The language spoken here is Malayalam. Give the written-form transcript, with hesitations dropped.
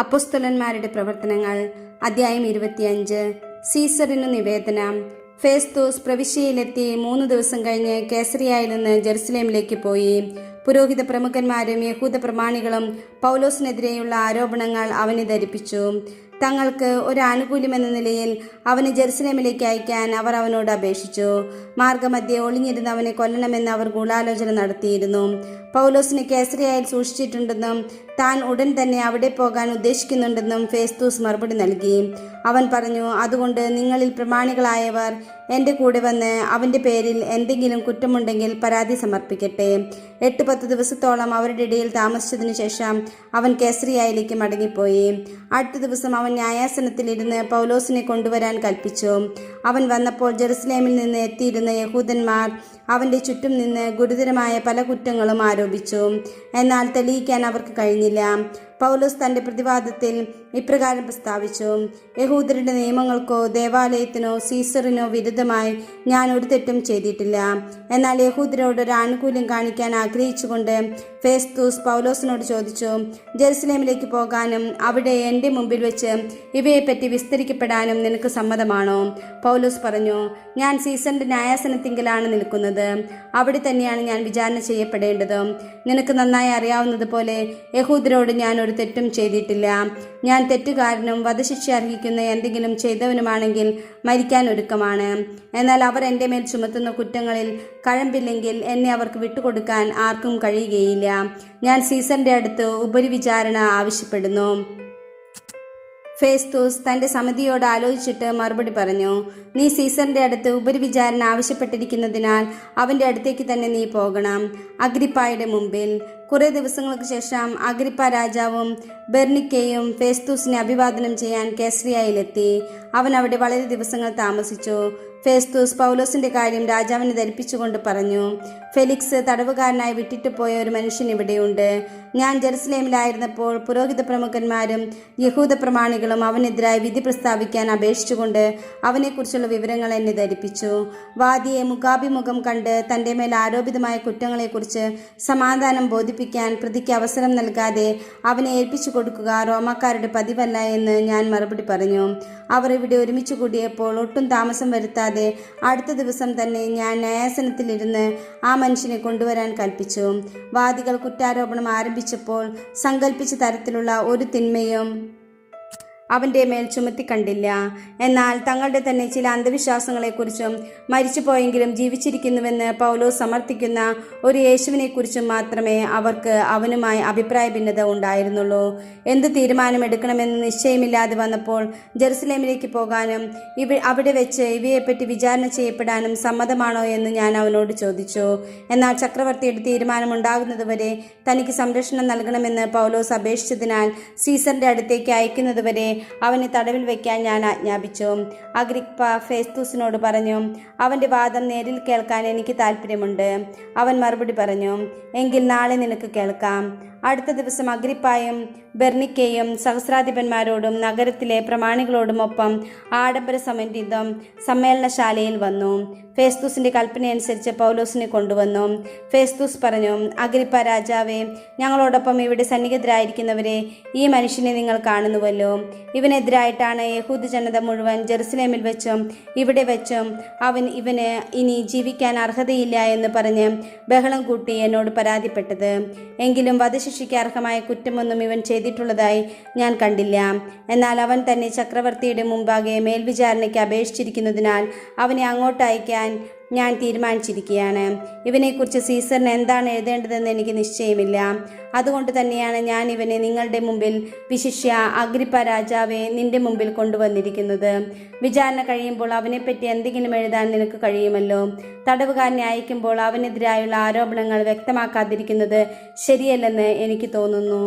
അപ്പോസ്തലന്മാരുടെ പ്രവർത്തനങ്ങൾ അധ്യായം 25. സീസറിനു നിവേദനം. ഫേസ്തോസ് പ്രവിശ്യയിലെത്തി 3 ദിവസം കഴിഞ്ഞ് കേസറിയായിൽ നിന്ന് ജെറുസലേമിലേക്ക് പോയി. പുരോഹിത പ്രമുഖന്മാരും യഹൂദ പ്രമാണികളും പൗലോസിനെതിരെയുള്ള ആരോപണങ്ങൾ അവനെ ധരിപ്പിച്ചു. തങ്ങൾക്ക് ഒരു ആനുകൂല്യമെന്ന നിലയിൽ അവനെ ജെറുസലേമിലേക്ക് അയക്കാൻ അവർ അവനോട് അപേക്ഷിച്ചു. മാർഗമധ്യേ ഒളിഞ്ഞിരുന്ന് അവനെ കൊല്ലണമെന്ന് അവർ ഗൂഢാലോചന നടത്തിയിരുന്നു. പൗലോസിനെ കേസറിയായിൽ സൂക്ഷിച്ചിട്ടുണ്ടെന്നും താൻ ഉടൻ തന്നെ അവിടെ പോകാൻ ഉദ്ദേശിക്കുന്നുണ്ടെന്നും ഫേസ്തൂസ് മറുപടി നൽകി. അവൻ പറഞ്ഞു, അതുകൊണ്ട് നിങ്ങളിൽ പ്രമാണികളായവർ എൻ്റെ കൂടെ വന്ന് അവൻ്റെ പേരിൽ എന്തെങ്കിലും കുറ്റമുണ്ടെങ്കിൽ പരാതി സമർപ്പിക്കട്ടെ. 8-10 ദിവസത്തോളം അവരുടെ ഇടയിൽ താമസിച്ചതിനു ശേഷം അവൻ കേസറിയായിലേക്ക് മടങ്ങിപ്പോയി. അടുത്ത ദിവസം അവൻ ന്യായാസനത്തിലിരുന്ന് പൗലോസിനെ കൊണ്ടുവരാൻ കൽപ്പിച്ചു. അവൻ വന്നപ്പോൾ ജെറുസലേമിൽ നിന്ന് എത്തിയിരുന്ന യഹൂദന്മാർ അവൻ്റെ ചുറ്റും നിന്ന് ഗുരുതരമായ പല കുറ്റങ്ങളും ആരോപിച്ചു. എന്നാൽ തെളിയിക്കാൻ അവർക്ക് കഴിഞ്ഞില്ല. പൗലോസ് തൻ്റെ പ്രതിവാദത്തിൽ ഇപ്രകാരം പ്രസ്താവിച്ചു: യഹൂദരുടെ നിയമങ്ങൾക്കോ ദേവാലയത്തിനോ സീസറിനോ വിരുദ്ധമായി ഞാൻ ഒരു തെറ്റും ചെയ്തിട്ടില്ല. എന്നാൽ യഹൂദരോട് ഒരു ആനുകൂല്യം കാണിക്കാൻ ആഗ്രഹിച്ചുകൊണ്ട് ഫേസ്തൂസ് പൗലോസിനോട് ചോദിച്ചു, ജെറുസലേമിലേക്ക് പോകാനും അവിടെ എൻ്റെ മുമ്പിൽ വെച്ച് ഇവയെപ്പറ്റി വിസ്തരിക്കപ്പെടാനും നിനക്ക് സമ്മതമാണോ? പൗലോസ് പറഞ്ഞു, ഞാൻ സീസറിൻ്റെ ന്യായാസനത്തിങ്കിലാണ് നിൽക്കുന്നത്. അവിടെ തന്നെയാണ് ഞാൻ വിചാരണ ചെയ്യപ്പെടേണ്ടത്. നിനക്ക് നന്നായി അറിയാവുന്നതുപോലെ യഹൂദരോട് ഞാൻ ഒരു തെറ്റും ചെയ്തിട്ടില്ല. ഞാൻ തെറ്റുകാരനും വധശിക്ഷ അർഹിക്കുന്ന എന്തെങ്കിലും ചെയ്തവനുമാണെങ്കിൽ മരിക്കാൻ ഒരുക്കമാണ്. എന്നാൽ അവർ എൻ്റെ മേൽ ചുമത്തുന്ന കുറ്റങ്ങളിൽ കഴമ്പില്ലെങ്കിൽ എന്നെ അവർക്ക് വിട്ടുകൊടുക്കാൻ ആർക്കും കഴിയുകയില്ല. ഞാൻ സീസറിൻ്റെ അടുത്ത് ഉപരിവിചാരണ ആവശ്യപ്പെടുന്നു. ഫേസ്തൂസ് തൻ്റെ സമിതിയോട് ആലോചിച്ചിട്ട് മറുപടി പറഞ്ഞു, നീ സീസറിൻ്റെ അടുത്ത് ഉപരിവിചാരണ ആവശ്യപ്പെട്ടിരിക്കുന്നതിനാൽ അവൻ്റെ അടുത്തേക്ക് തന്നെ നീ പോകണം, അഗ്രിപ്പായുടെ മുമ്പിൽ. കുറേ ദിവസങ്ങൾക്ക് ശേഷം അഗ്രിപ്പ രാജാവും ബെർണിക്കയും ഫേസ്തൂസിനെ അഭിവാദനം ചെയ്യാൻ കേസറിയായിലെത്തി. അവൻ അവിടെ വളരെ ദിവസങ്ങൾ താമസിച്ചു. ഫേസ്തൂസ് പൗലോസിന്റെ കാര്യം രാജാവിനെ ധരിപ്പിച്ചുകൊണ്ട് പറഞ്ഞു, ഫെലിക്സ് തടവുകാരനായി വിട്ടിട്ട് പോയ ഒരു മനുഷ്യൻ ഇവിടെയുണ്ട്. ഞാൻ ജെറുസലേമിലായിരുന്നപ്പോൾ പുരോഹിത പ്രമുഖന്മാരും യഹൂദ പ്രമാണികളും അവനെതിരായി വിധി പ്രസ്താവിക്കാൻ അപേക്ഷിച്ചുകൊണ്ട് അവനെക്കുറിച്ചുള്ള വിവരങ്ങൾ എന്നെ ധരിപ്പിച്ചു. വാദിയെ മുഖാഭിമുഖം കണ്ട് തൻ്റെ മേൽ ആരോപിതമായ കുറ്റങ്ങളെക്കുറിച്ച് സമാധാനം ബോധിപ്പിക്കാൻ പ്രതിക്ക് അവസരം നൽകാതെ അവനെ ഏൽപ്പിച്ചു കൊടുക്കുക റോമാക്കാരുടെ പതിവല്ല എന്ന് ഞാൻ മറുപടി പറഞ്ഞു. അവർ ഇവിടെ ഒരുമിച്ച് കൂടിയപ്പോൾ ഒട്ടും താമസം വരുത്താതെ അടുത്ത ദിവസം തന്നെ ഞാൻ ന്യായാസനത്തിലിരുന്ന് ആ മനുഷ്യനെ കൊണ്ടുവരാൻ കൽപ്പിച്ചു. വാദികൾ കുറ്റാരോപണം ആരംഭിച്ചപ്പോൾ സങ്കല്പിച്ച തരത്തിലുള്ള ഒരു തിന്മയും അവൻ്റെ മേൽ ചുമത്തി കണ്ടില്ല. എന്നാൽ തങ്ങളുടെ തന്നെ ചില അന്ധവിശ്വാസങ്ങളെക്കുറിച്ചും മരിച്ചുപോയെങ്കിലും ജീവിച്ചിരിക്കുന്നുവെന്ന് പൗലോസ് സമർത്ഥിക്കുന്ന ഒരു യേശുവിനെക്കുറിച്ചും മാത്രമേ അവർക്ക് അവനുമായി അഭിപ്രായ ഭിന്നത ഉണ്ടായിരുന്നുള്ളൂ. എന്ത് തീരുമാനമെടുക്കണമെന്ന് നിശ്ചയമില്ലാതെ വന്നപ്പോൾ ജെറുസലേമിലേക്ക് പോകാനും അവിടെ വെച്ച് ഇവയെപ്പറ്റി വിചാരണ ചെയ്യപ്പെടാനും സമ്മതമാണോ എന്ന് ഞാൻ അവനോട് ചോദിച്ചു. എന്നാൽ ചക്രവർത്തിയുടെ തീരുമാനമുണ്ടാകുന്നതുവരെ തനിക്ക് സംരക്ഷണം നൽകണമെന്ന് പൗലോസ് അപേക്ഷിച്ചതിനാൽ സീസറിൻ്റെ അടുത്തേക്ക് അയക്കുന്നതുവരെ അവനെ തടവിൽ വയ്ക്കാൻ ഞാൻ ആജ്ഞാപിച്ചു. അഗ്രിപ്പ ഫേസ്തൂസിനോട് പറഞ്ഞു, അവൻ്റെ വാദം നേരിൽ കേൾക്കാൻ എനിക്ക് താല്പര്യമുണ്ട്. അവൻ മറുപടി പറഞ്ഞു, എങ്കിൽ നാളെ നിനക്ക് കേൾക്കാം. അടുത്ത ദിവസം അഗ്രിപ്പായും ബെർണിക്കയും സഹസ്രാധിപന്മാരോടും നഗരത്തിലെ പ്രമാണികളോടുമൊപ്പം ആഡംബര സമന്വിതം സമ്മേളനശാലയിൽ വന്നു. ഫേസ്തൂസിന്റെ കൽപ്പനയനുസരിച്ച് പൗലോസിനെ കൊണ്ടുവന്നു. ഫേസ്തൂസ് പറഞ്ഞു, അഗ്രിപ്പ രാജാവേ, ഞങ്ങളോടൊപ്പം ഇവിടെ സന്നിഹിതരായിരിക്കുന്നവരെ, ഈ മനുഷ്യനെ നിങ്ങൾ കാണുന്നുവല്ലോ. ഇവനെതിരായിട്ടാണ് യഹൂദ ജനത മുഴുവൻ ജെറുസലേമിൽ വെച്ചും ഇവിടെ വെച്ചും ഇവന് ഇനി ജീവിക്കാൻ അർഹതയില്ല എന്ന് പറഞ്ഞ് ബഹളം കൂട്ടി എന്നോട് പരാതിപ്പെട്ടത്. എങ്കിലും വധശിക്ഷയ്ക്ക് അർഹമായ കുറ്റമൊന്നും ഇവൻ ചെയ്തിട്ടുള്ളതായി ഞാൻ കണ്ടില്ല. എന്നാൽ അവൻ തന്നെ ചക്രവർത്തിയുടെ മുമ്പാകെ മേൽവിചാരണയ്ക്ക് അപേക്ഷിച്ചിരിക്കുന്നതിനാൽ അവനെ അങ്ങോട്ട് അയക്കാൻ ഞാൻ തീരുമാനിച്ചിരിക്കുകയാണ്. ഇവനെക്കുറിച്ച് സീസറിന് എന്താണ് എഴുതേണ്ടതെന്ന് എനിക്ക് നിശ്ചയമില്ല. അതുകൊണ്ട് തന്നെയാണ് ഞാൻ ഇവനെ നിങ്ങളുടെ മുമ്പിൽ, വിശിഷ്യ അഗ്രിപ്പ രാജാവെ, നിന്റെ മുമ്പിൽ കൊണ്ടുവന്നിരിക്കുന്നത്. വിചാരണ കഴിയുമ്പോൾ അവനെപ്പറ്റി എന്തെങ്കിലും എഴുതാൻ നിനക്ക് കഴിയുമല്ലോ. തടവുകാരനെ അയക്കുമ്പോൾ അവനെതിരായുള്ള ആരോപണങ്ങൾ വ്യക്തമാക്കാതിരിക്കുന്നത് ശരിയല്ലെന്ന് എനിക്ക് തോന്നുന്നു.